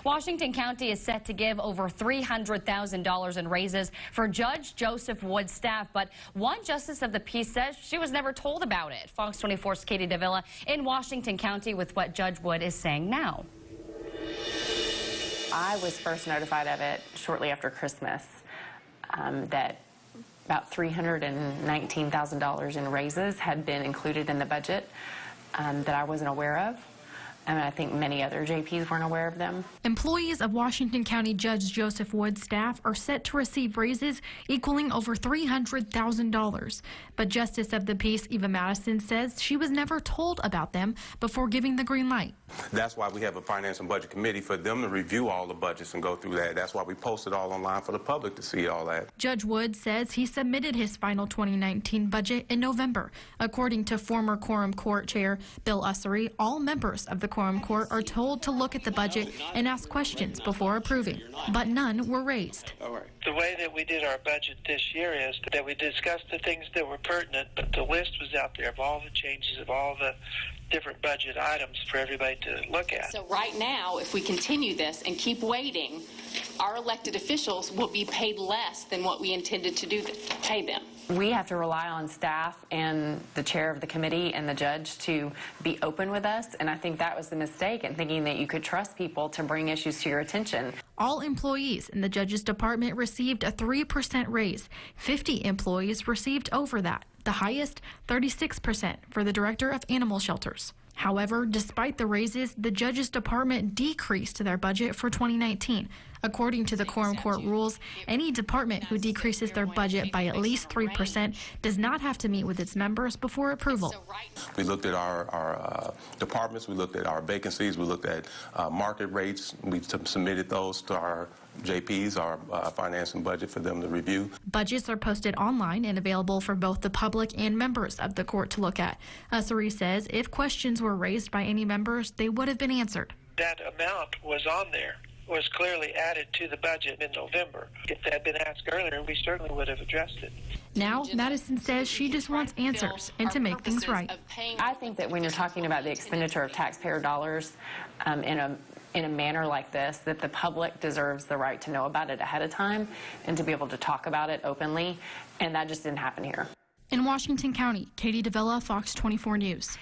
Washington County is set to give over $300,000 in raises for Judge Joseph Wood's staff, but one justice of the peace says she was never told about it. Fox 24's Katie Davila in Washington County with what Judge Wood is saying now. I was first notified of it shortly after Christmas, that about $319,000 in raises had been included in the budget that I wasn't aware of. And I think many other JPs weren't aware of them. Employees of Washington County Judge Joseph Wood's staff are set to receive raises equaling over $300,000. But Justice of the Peace Eva Madison says she was never told about them before giving the green light. That's why we have a Finance and Budget Committee, for them to review all the budgets and go through that. That's why we post it all online for the public to see all that. Judge Wood says he submitted his final 2019 budget in November. According to former Quorum Court Chair Bill Ussery, all members of the Quorum Court are told to look at the budget and ask questions before approving, but none were raised. The way that we did our budget this year is that we discussed the things that were pertinent, but the list was out there of all the changes of all the different budget items for everybody to look at. So right now, if we continue this and keep waiting, our elected officials will be paid less than what we intended to pay them. We have to rely on staff and the chair of the committee and the judge to be open with us, and I think that was the mistake in thinking that you could trust people to bring issues to your attention. All employees in the judge's department received a 3% raise. 50 employees received over that, the highest 36% for the director of animal shelters. However, despite the raises, the judge's department decreased their budget for 2019. According to the Quorum Court rules, any department who decreases their budget by at least 3% does not have to meet with its members before approval. We looked at our departments, we looked at our vacancies, we looked at market rates. We submitted those to our JPs, our finance and budget, for them to review. Budgets are posted online and available for both the public and members of the court to look at. Ussery says if questions were raised by any members, they would have been answered. That amount was on there, was clearly added to the budget in November. If that had been asked earlier, we certainly would have addressed it. Now, Madison says she just wants answers and to make things right. I think that when you're talking about the expenditure of taxpayer dollars in a manner like this, that the public deserves the right to know about it ahead of time and to be able to talk about it openly, and that just didn't happen here. In Washington County, Katie Davila, Fox 24 News.